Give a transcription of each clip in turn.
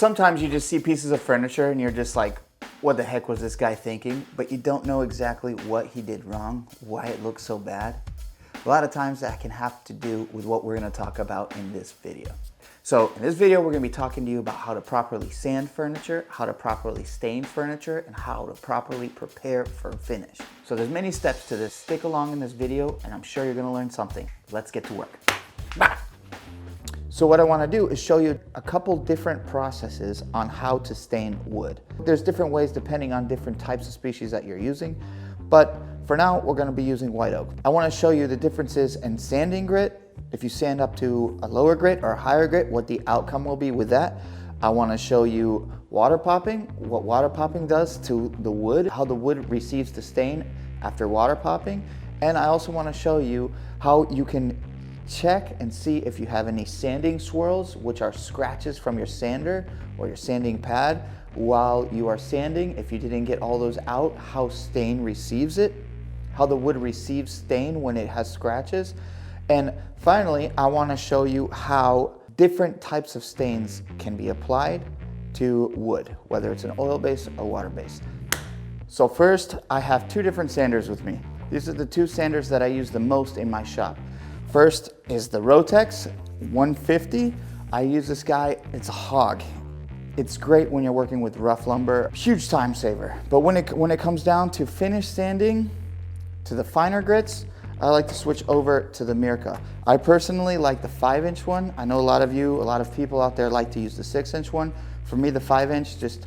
Sometimes you just see pieces of furniture and you're just like, what the heck was this guy thinking? But you don't know exactly what he did wrong, why it looks so bad. A lot of times that can have to do with what we're gonna talk about in this video. So in this video, we're gonna be talking to you about how to properly sand furniture, how to properly stain furniture, and how to properly prepare for finish. So there's many steps to this. Stick along in this video and I'm sure you're gonna learn something. Let's get to work. So what I want to do is show you a couple different processes on how to stain wood. There's different ways depending on different types of species that you're using, but for now we're going to be using white oak. I want to show you the differences in sanding grit. If you sand up to a lower grit or a higher grit, what the outcome will be with that. I want to show you water popping, what water popping does to the wood, how the wood receives the stain after water popping, and I also want to show you how you can check and see if you have any sanding swirls, which are scratches from your sander or your sanding pad while you are sanding. If you didn't get all those out, how stain receives it, how the wood receives stain when it has scratches. And finally, I want to show you how different types of stains can be applied to wood, whether it's an oil-based or water-based. So first, I have two different sanders with me. These are the two sanders that I use the most in my shop. First is the Rotex 150. I use this guy, it's a hog. It's great when you're working with rough lumber, huge time saver. But when it comes down to finish sanding, to the finer grits, I like to switch over to the Mirka. I personally like the 5-inch one. I know a lot of people out there like to use the 6-inch one. For me, the 5-inch just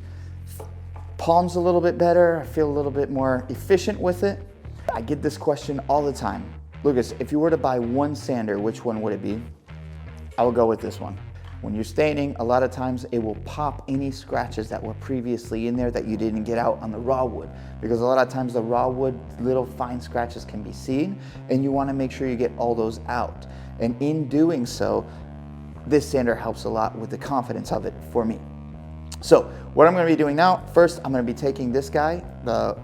palms a little bit better. I feel a little bit more efficient with it. I get this question all the time. Lucas, if you were to buy one sander, which one would it be? I would go with this one. When you're staining, a lot of times it will pop any scratches that were previously in there that you didn't get out on the raw wood. Because a lot of times the raw wood, little fine scratches can be seen, and you want to make sure you get all those out. And in doing so, this sander helps a lot with the confidence of it for me. So what I'm going to be doing now, first I'm going to be taking this guy, the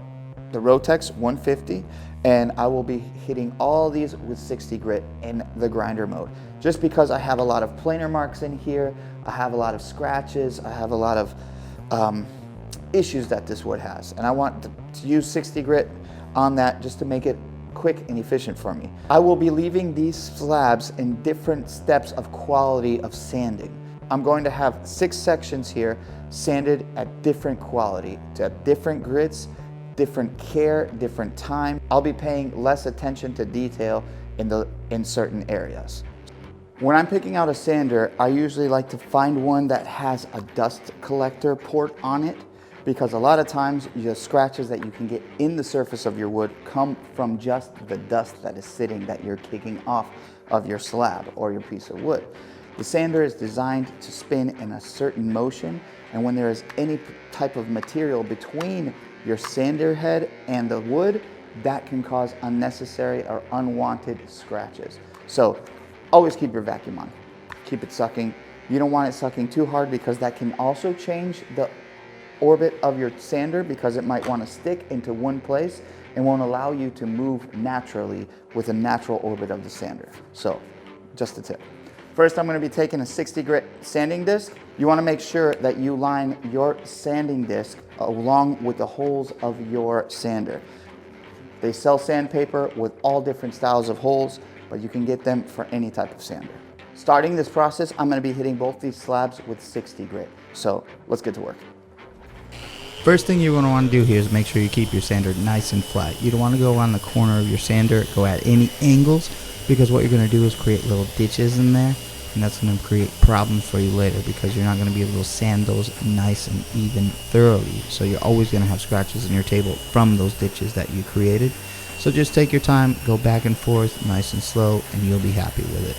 Rotex 150, and I will be hitting all these with 60 grit in the grinder mode. Just because I have a lot of planer marks in here, I have a lot of scratches, I have a lot of issues that this wood has. And I want to use 60 grit on that just to make it quick and efficient for me. I will be leaving these slabs in different steps of quality of sanding. I'm going to have 6 sections here sanded at different quality, to different grits, different care, different time. I'll be paying less attention to detail in certain areas. When I'm picking out a sander, I usually like to find one that has a dust collector port on it, because a lot of times the scratches that you can get in the surface of your wood come from just the dust that is sitting that you're kicking off of your slab or your piece of wood. The sander is designed to spin in a certain motion, and when there is any type of material between your sander head and the wood, that can cause unnecessary or unwanted scratches. So always keep your vacuum on. Keep it sucking. You don't want it sucking too hard, because that can also change the orbit of your sander, because it might want to stick into one place and won't allow you to move naturally with a natural orbit of the sander. So just a tip. First, I'm going to be taking a 60 grit sanding disc. You want to make sure that you line your sanding disc along with the holes of your sander. They sell sandpaper with all different styles of holes, but you can get them for any type of sander. Starting this process, I'm going to be hitting both these slabs with 60 grit. So let's get to work. First thing you're going to want to do here is make sure you keep your sander nice and flat. You don't want to go on the corner of your sander, go at any angles, because what you're going to do is create little ditches in there, and that's going to create problems for you later, because you're not going to be able to sand those nice and even thoroughly. So you're always going to have scratches in your table from those ditches that you created. So just take your time, go back and forth nice and slow, and you'll be happy with it.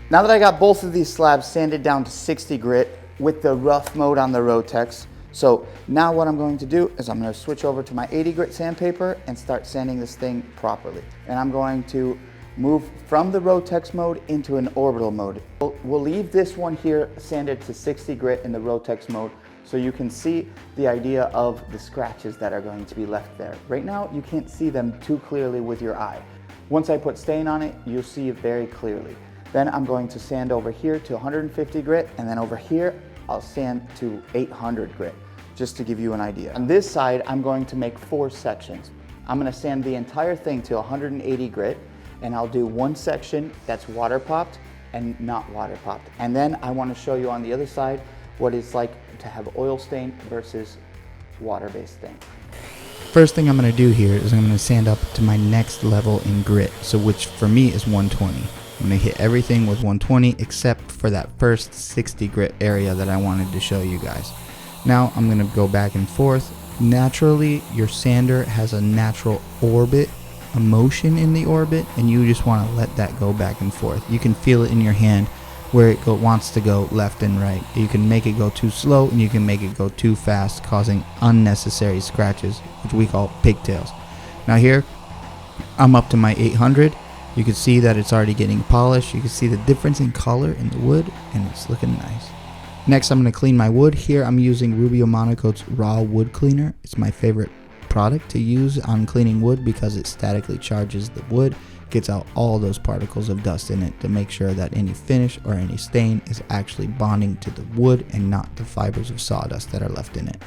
Now that I got both of these slabs sanded down to 60 grit with the rough mode on the Rotex, so now what I'm going to do is I'm going to switch over to my 80 grit sandpaper and start sanding this thing properly. And I'm going to move from the Rotex mode into an orbital mode. We'll leave this one here sanded to 60 grit in the Rotex mode, so you can see the idea of the scratches that are going to be left there. Right now, you can't see them too clearly with your eye. Once I put stain on it, you'll see it very clearly. Then I'm going to sand over here to 150 grit, and then over here, I'll sand to 800 grit, just to give you an idea. On this side, I'm going to make 4 sections. I'm gonna sand the entire thing to 180 grit, and I'll do one section that's water popped and not water popped. And then I wanna show you on the other side what it's like to have oil stain versus water-based stain. First thing I'm going to do here is I'm going to sand up to my next level in grit, so which for me is 120. I'm going to hit everything with 120 except for that first 60 grit area that I wanted to show you guys. Now I'm going to go back and forth. Naturally, your sander has a natural orbit, a motion in the orbit, and you just want to let that go back and forth. You can feel it in your hand where it wants to go left and right. You can make it go too slow and you can make it go too fast, causing unnecessary scratches, which we call pigtails. Now here, I'm up to my 800. You can see that it's already getting polished. You can see the difference in color in the wood, and it's looking nice. Next, I'm going to clean my wood. Here, I'm using Rubio Monocoat's Raw Wood Cleaner. It's my favorite product to use on cleaning wood because it statically charges the wood, gets out all those particles of dust in it to make sure that any finish or any stain is actually bonding to the wood and not the fibers of sawdust that are left in it.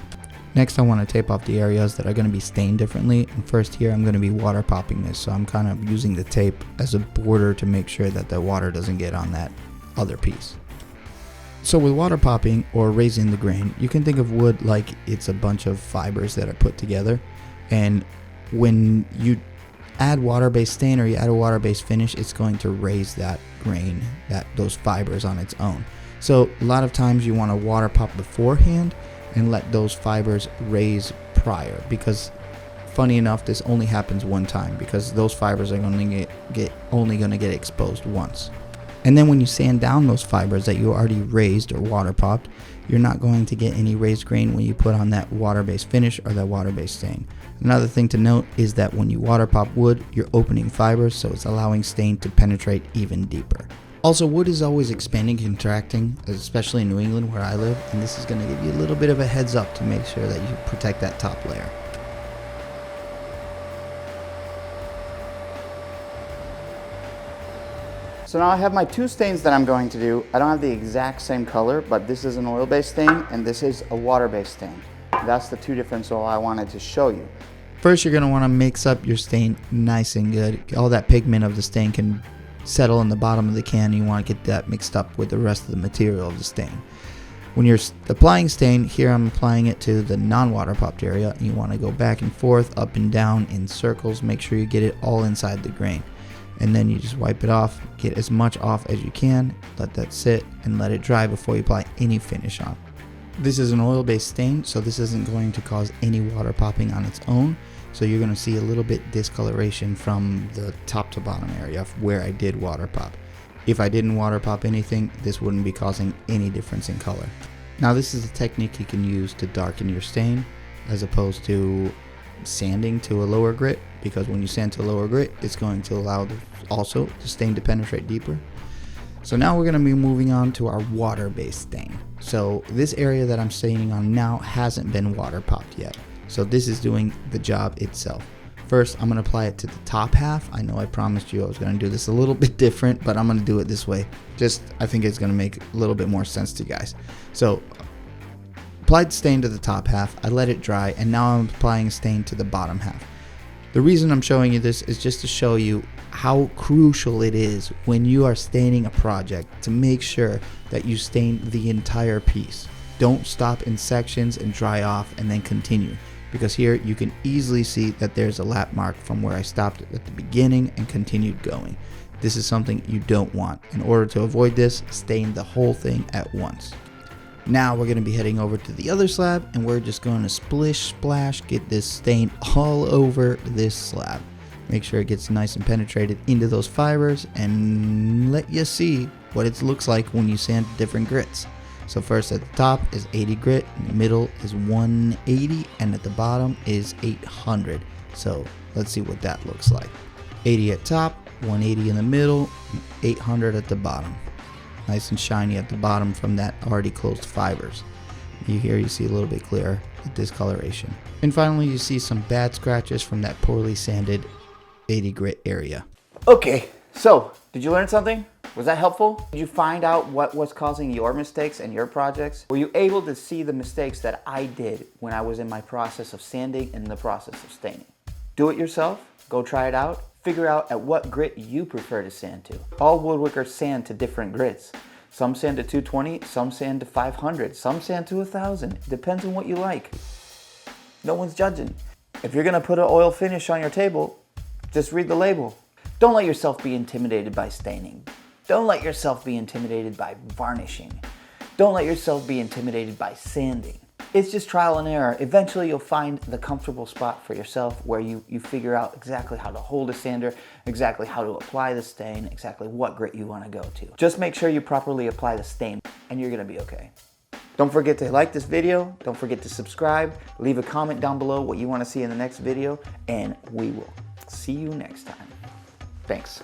Next, I want to tape off the areas that are going to be stained differently, and first here I'm going to be water popping this, so I'm kind of using the tape as a border to make sure that the water doesn't get on that other piece. So with water popping or raising the grain, you can think of wood like it's a bunch of fibers that are put together, and when you add water-based stain or you add a water-based finish, it's going to raise that grain, those fibers on its own. So a lot of times you want to water pop beforehand and let those fibers raise prior, because funny enough, this only happens one time because those fibers are only going to get exposed once. And then when you sand down those fibers that you already raised or water popped, you're not going to get any raised grain when you put on that water-based finish or that water-based stain. Another thing to note is that when you water pop wood, you're opening fibers, so it's allowing stain to penetrate even deeper. Also, wood is always expanding, contracting, especially in New England where I live, and this is going to give you a little bit of a heads up to make sure that you protect that top layer. So now I have my 2 stains that I'm going to do. I don't have the exact same color, but this is an oil-based stain and this is a water-based stain. That's the 2 differences I wanted to show you. First, you're going to want to mix up your stain nice and good. All that pigment of the stain can settle in the bottom of the can, and you want to get that mixed up with the rest of the material of the stain. When you're applying stain, here I'm applying it to the non-water popped area, and you want to go back and forth, up and down in circles. Make sure you get it all inside the grain. And then you just wipe it off, get as much off as you can, let that sit, and let it dry before you apply any finish on. This is an oil-based stain, so this isn't going to cause any water popping on its own. So you're going to see a little bit discoloration from the top to bottom area of where I did water pop. If I didn't water pop anything, this wouldn't be causing any difference in color. Now this is a technique you can use to darken your stain as opposed to sanding to a lower grit, because when you sand to a lower grit, it's going to allow also the stain to penetrate deeper. So now we're going to be moving on to our water-based stain. So this area that I'm staining on now hasn't been water popped yet. So this is doing the job itself. First, I'm going to apply it to the top half. I know I promised you I was going to do this a little bit different, but I'm going to do it this way. I think it's going to make a little bit more sense to you guys. So applied stain to the top half, I let it dry, and now I'm applying stain to the bottom half. The reason I'm showing you this is just to show you how crucial it is when you are staining a project to make sure that you stain the entire piece. Don't stop in sections and dry off and then continue, because here you can easily see that there's a lap mark from where I stopped at the beginning and continued going. This is something you don't want. In order to avoid this, stain the whole thing at once. Now we're going to be heading over to the other slab, and we're just going to splish splash get this stain all over this slab. Make sure it gets nice and penetrated into those fibers, and let you see what it looks like when you sand different grits. So first at the top is 80 grit, in the middle is 180, and at the bottom is 800. So let's see what that looks like. 80 at top, 180 in the middle, 800 at the bottom. Nice and shiny at the bottom from that already closed fibers. You see a little bit clearer the discoloration. And finally you see some bad scratches from that poorly sanded 80 grit area. Okay, so did you learn something? Was that helpful? Did you find out what was causing your mistakes and your projects? Were you able to see the mistakes that I did when I was in my process of sanding and the process of staining? Do it yourself, go try it out, figure out at what grit you prefer to sand to. All woodworkers sand to different grits. Some sand to 220, some sand to 500, some sand to 1000. Depends on what you like. No one's judging. If you're gonna put an oil finish on your table, just read the label. Don't let yourself be intimidated by staining. Don't let yourself be intimidated by varnishing. Don't let yourself be intimidated by sanding. It's just trial and error. Eventually you'll find the comfortable spot for yourself where you figure out exactly how to hold a sander, exactly how to apply the stain, exactly what grit you want to go to. Just make sure you properly apply the stain and you're gonna be okay. Don't forget to like this video, don't forget to subscribe, leave a comment down below what you want to see in the next video, and we will see you next time. Thanks.